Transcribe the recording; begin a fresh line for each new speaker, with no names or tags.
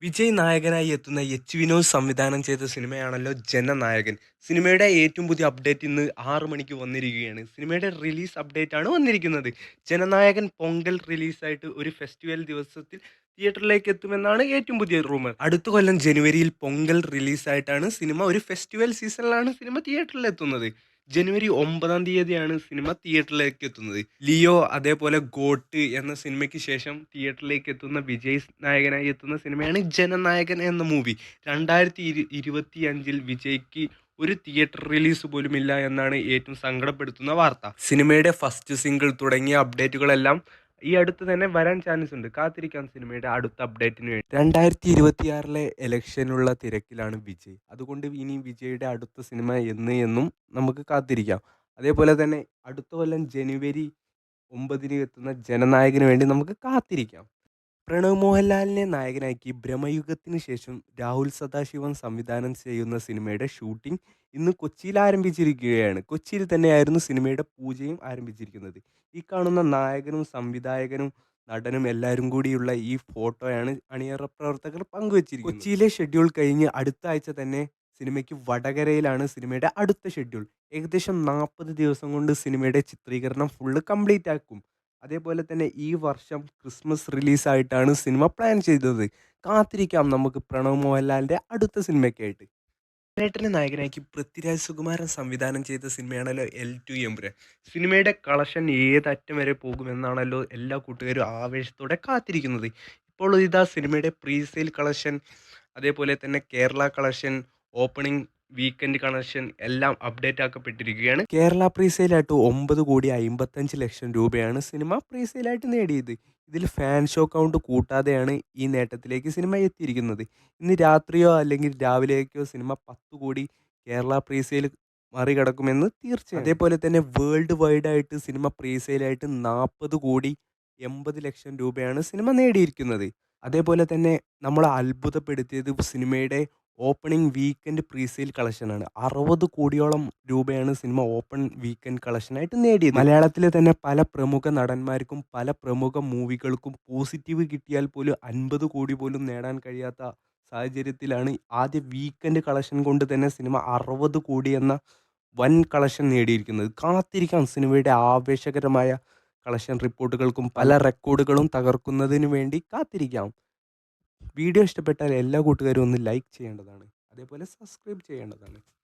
വിജയ് നായകനായി എത്തുന്ന എച്ച് വിനോദ് സംവിധാനം ചെയ്ത സിനിമയാണല്ലോ ജനനായകൻ. സിനിമയുടെ ഏറ്റവും പുതിയ അപ്ഡേറ്റ് ഇന്ന് 6 മണിക്ക് വന്നിരിക്കുകയാണ്. സിനിമയുടെ റിലീസ് അപ്ഡേറ്റ് ആണ് വന്നിരിക്കുന്നത്. ജനനായകൻ പൊങ്കൽ റിലീസായിട്ട് ഒരു ഫെസ്റ്റിവൽ ദിവസത്തിൽ തിയേറ്ററിലേക്ക് എത്തുമെന്നാണ് ഏറ്റവും പുതിയ റൂമർ. അടുത്ത കൊല്ലം ജനുവരിയിൽ പൊങ്കൽ റിലീസായിട്ടാണ് സിനിമ ഒരു ഫെസ്റ്റിവൽ സീസണിലാണ് സിനിമ തിയേറ്ററിൽ എത്തുന്നത്. ജനുവരി 9-ാം തീയതിയാണ് സിനിമ തിയേറ്ററിലേക്ക് എത്തുന്നത്. ലിയോ അതേപോലെ ഗോട്ട് എന്ന സിനിമയ്ക്ക് ശേഷം തിയേറ്ററിലേക്ക് എത്തുന്ന വിജയ് നായകനായി എത്തുന്ന സിനിമയാണ് ജനനായകൻ എന്ന മൂവി. 2025-ൽ വിജയ്ക്ക് ഒരു തിയേറ്റർ റിലീസ് പോലുമില്ല എന്നാണ് ഏറ്റവും സങ്കടപ്പെടുത്തുന്ന വാർത്ത. സിനിമയുടെ ഫസ്റ്റ് സിംഗിൾ തുടങ്ങിയ അപ്ഡേറ്റുകളെല്ലാം ഈ അടുത്ത് തന്നെ വരാൻ ചാൻസ് ഉണ്ട്. കാത്തിരിക്കാം സിനിമയുടെ അടുത്ത അപ്ഡേറ്റിന് വേണ്ടി. 2026-ലെ ഇലക്ഷനുള്ള തിരക്കിലാണ് വിജയ്. അതുകൊണ്ട് ഇനി വിജയുടെ അടുത്ത സിനിമ എന്നും നമുക്ക് കാത്തിരിക്കാം. അതേപോലെ തന്നെ അടുത്ത കൊല്ലം ജനുവരി 9-ന് എത്തുന്ന ജനനായകന് വേണ്ടി നമുക്ക് കാത്തിരിക്കാം. പ്രണവ് മോഹൻലാലിനെ നായകനാക്കി ബ്രഹ്മയുഗത്തിന് ശേഷം രാഹുൽ സദാശിവൻ സംവിധാനം ചെയ്യുന്ന സിനിമയുടെ ഷൂട്ടിംഗ് ഇന്ന് കൊച്ചിയിൽ ആരംഭിച്ചിരിക്കുകയാണ്. കൊച്ചിയിൽ തന്നെയായിരുന്നു സിനിമയുടെ പൂജയും ആരംഭിച്ചിരിക്കുന്നത്. ഈ കാണുന്ന നായകനും സംവിധായകനും നടനും എല്ലാവരും കൂടിയുള്ള ഈ ഫോട്ടോയാണ് അണിയറ പ്രവർത്തകർ പങ്കുവച്ചിരിക്കുന്നത്. കൊച്ചിയിലെ ഷെഡ്യൂൾ കഴിഞ്ഞ് അടുത്ത ആഴ്ച തന്നെ സിനിമയ്ക്ക് വടകരയിലാണ് സിനിമയുടെ അടുത്ത ഷെഡ്യൂൾ. ഏകദേശം 40 ദിവസം കൊണ്ട് സിനിമയുടെ ചിത്രീകരണം ഫുള്ള് കംപ്ലീറ്റ് ആക്കും. അതേപോലെ തന്നെ ഈ വർഷം ക്രിസ്മസ് റിലീസായിട്ടാണ് സിനിമ പ്ലാൻ ചെയ്തത്. കാത്തിരിക്കാം നമുക്ക് പ്രണവ് മോഹൻലാലിൻ്റെ അടുത്ത സിനിമയ്ക്കായിട്ട്. ലാലേട്ടനെ നായകനാക്കി പൃഥ്വിരാജ് സുകുമാരൻ സംവിധാനം ചെയ്ത സിനിമയാണല്ലോ L2 എമ്പുരാൻ. സിനിമയുടെ കളക്ഷൻ ഏതറ്റം വരെ പോകുമെന്നാണല്ലോ എല്ലാ കൂട്ടുകാരും ആവേശത്തോടെ കാത്തിരിക്കുന്നത്. ഇപ്പോൾ ഇതാ സിനിമയുടെ പ്രീ സെയിൽ കളക്ഷൻ, അതേപോലെ തന്നെ Kerala collection, opening weekend collection എല്ലാം അപ്ഡേറ്റ് ആക്കപ്പെട്ടിരിക്കുകയാണ്. കേരള പ്രീസെയിലായിട്ട് 9,55,00,000 രൂപയാണ് സിനിമ പ്രീസെയിലായിട്ട് നേടിയത്. ഇതിൽ ഫാൻ ഷോ കൗണ്ട് കൂട്ടാതെയാണ് ഈ നേട്ടത്തിലേക്ക് സിനിമ എത്തിയിരിക്കുന്നത്. ഇന്ന് രാത്രിയോ അല്ലെങ്കിൽ രാവിലേക്കോ സിനിമ 10 കോടി കേരള പ്രീസെയിൽ മറികടക്കുമെന്ന് തീർച്ചയാണ്. അതേപോലെ തന്നെ വേൾഡ് വൈഡ് ആയിട്ട് സിനിമ പ്രീസെയിലായിട്ട് 40,80,00,000 രൂപയാണ് സിനിമ നേടിയിരിക്കുന്നത്. അതേപോലെ തന്നെ നമ്മളെ അത്ഭുതപ്പെടുത്തിയത് സിനിമയുടെ ഓപ്പണിംഗ് വീക്കെൻഡ് പ്രീസെയിൽ കളക്ഷനാണ്. 60 കോടിയോളം രൂപയാണ് സിനിമ ഓപ്പൺ വീക്കെൻഡ് കളക്ഷനായിട്ട് നേടിയത്. മലയാളത്തിലെ തന്നെ പല പ്രമുഖ നടന്മാർക്കും പല പ്രമുഖ മൂവികൾക്കും പോസിറ്റീവ് കിട്ടിയാൽ പോലും 50 കോടി പോലും നേടാൻ കഴിയാത്ത സാഹചര്യത്തിലാണ് ആദ്യ വീക്കെൻഡ് കളക്ഷൻ കൊണ്ട് തന്നെ സിനിമ 60 കോടി എന്ന വൻ കളക്ഷൻ നേടിയിരിക്കുന്നത്. കാത്തിരിക്കാം സിനിമയുടെ ആവേശകരമായ കളക്ഷൻ റിപ്പോർട്ടുകൾക്കും പല റെക്കോർഡുകളും തകർക്കുന്നതിന് വേണ്ടി കാത്തിരിക്കാം. വീഡിയോ ഇഷ്ടപ്പെട്ടാൽ എല്ലാ കൂട്ടുകാരും ഒന്ന് ലൈക്ക് ചെയ്യേണ്ടതാണ്. അതേപോലെ സബ്സ്ക്രൈബ് ചെയ്യേണ്ടതാണ്.